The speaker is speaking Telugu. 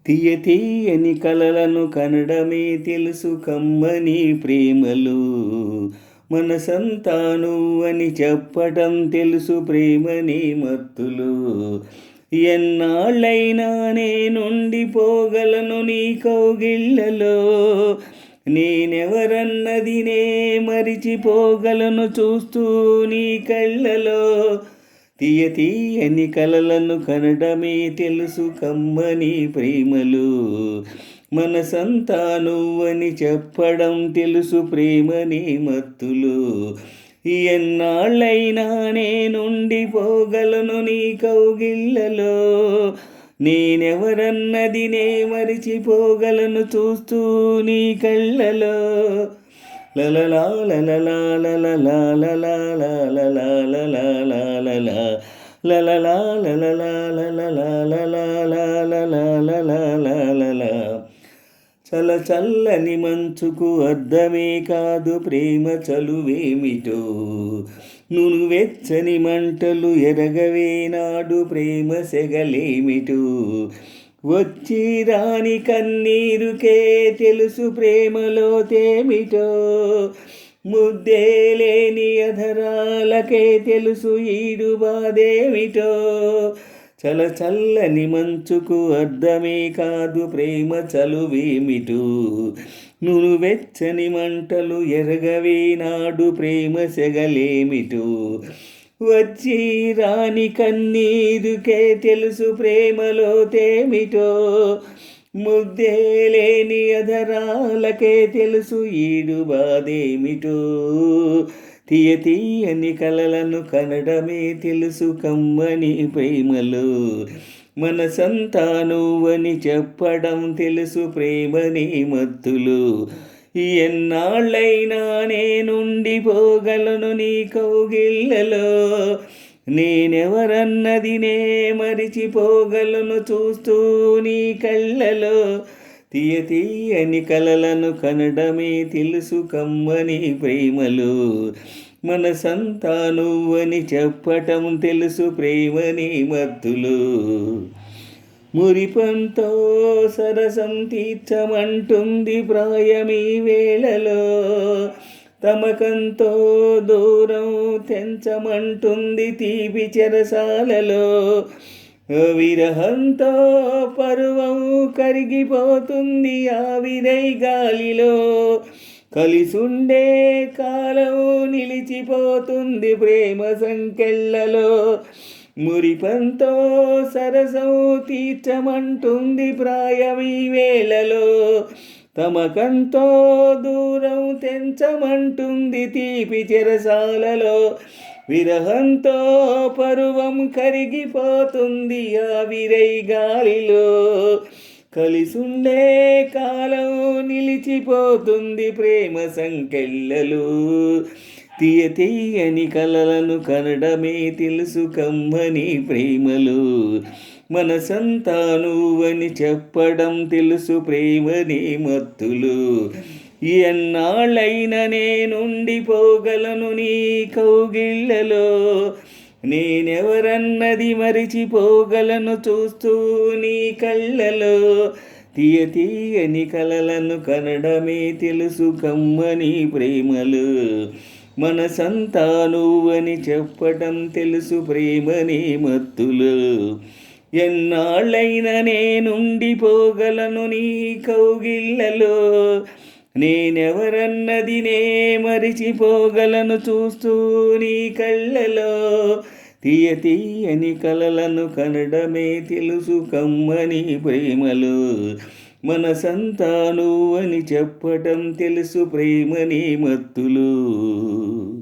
తీయ తీయని కలలను కనడమే తెలుసు కమ్మని ప్రేమలు. మనసంతా నువ్వని చెప్పటం తెలుసు ప్రేమని మత్తులు. ఎన్నాళ్ళైనా నేనుండిపోగలను నీ కౌగిళ్ళలో. నేనెవరన్నది నే మరిచిపోగలను చూస్తూ నీ కళ్ళలో. తీయ తీయని కలలను కనడమే తెలుసు కమ్మని ప్రేమలు. మనసంతా నువ్వని చెప్పడం తెలుసు ప్రేమని మత్తులు. ఎన్నాళ్ళైనా నేనుండిపోగలను నీ కౌగిళ్ళలో. నేనెవరన్నది నే మరిచిపోగలను చూస్తూ నీ కళ్ళలో. లలలా లలలా లలలా లలలా లలలా లలలా లలలా లలలా లలలా. చల చల్లని మంచుకు అర్థమే కాదు ప్రేమ చలువేమిటో. నునువెచ్చని మంటలు ఎరగవే నాడు ప్రేమ సెగలేమిటో. వచ్చి రాని కన్నీరుకే తెలుసు ప్రేమలో తేమిటో. ముద్దే లేని అధరాలకే తెలుసు ఈడు బాధేమిటో. చల చల్లని మంచుకు అర్థమే కాదు ప్రేమ చలువేమిటో. నునువెచ్చని మంటలు ఎరగవే నాడు ప్రేమ సెగలేమిటో. వచ్చి రాని కన్నీరుకే తెలుసు ప్రేమలో తేమిటో. ముద్దే లేని అధరాలకే తెలుసు ఈడు బాధేమిటో. తీయ తీయని కలలను కనడమే తెలుసు కమ్మని ప్రేమలు. మనసంతా నువ్వని చెప్పడం తెలుసు ప్రేమని మత్తులు. ఎన్నాళ్ళైనా నేనుండిపోగలను నీ కౌగిళ్ళలో. నేనెవరన్నది నే మరిచిపోగలను చూస్తూ నీ కళ్ళలో. తీయ తీయని కలలను కనడమే తెలుసు కమ్మని ప్రేమలు. మనసంతా నువ్వని చెప్పటం తెలుసు ప్రేమని మత్తులు. మురిపంతో సరసం తీర్చమంటుంది ప్రాయమీ వేళలో. తమకంతో దూరం తెంచమంటుంది తీపి చెరసాలలో. విరహంతో పరువం కరిగిపోతుంది ఆవిరై గాలిలో. కలిసుండే కాలం నిలిచిపోతుంది ప్రేమ సంకెళ్ళలో. మురిపంతో సరసం తీర్చమంటుంది ప్రాయమీ వేళలో. తమకంతో దూరం తెంచమంటుంది తీపి చెరసాలలో. విరహంతో పరువం కరిగిపోతుంది ఆవిరై గాలిలో. కలిసుండే కాలం నిలిచిపోతుంది ప్రేమ సంకెళ్ళలు. తీయ తీయని కలలను కనడమే తెలుసు కమ్మని ప్రేమలు. మనసంతా నువ్వని చెప్పడం తెలుసు ప్రేమని మత్తులు. ఎన్నాళ్ళైనా నేనుండిపోగలను నీ కౌగిళ్ళలో. నేనెవరన్నది మరిచిపోగలను చూస్తూ నీ కళ్ళలో. తీయ తీయని కలలను కనడమే తెలుసు కమ్మని ప్రేమలు. మనసంతా నువ్వని చెప్పటం తెలుసు ప్రేమని మత్తులు. ఎన్నాళ్ళైనా నేనుండిపోగలను నీ కౌగిళ్ళలో. నేనెవరన్నది నే మరిచిపోగలను చూస్తూ నీ కళ్ళలో. తీయ తీయని కలలను కనడమే తెలుసు కమ్మని ప్రేమలు. మనసంతా నువ్వని చెప్పటం తెలుసు ప్రేమని మత్తులు.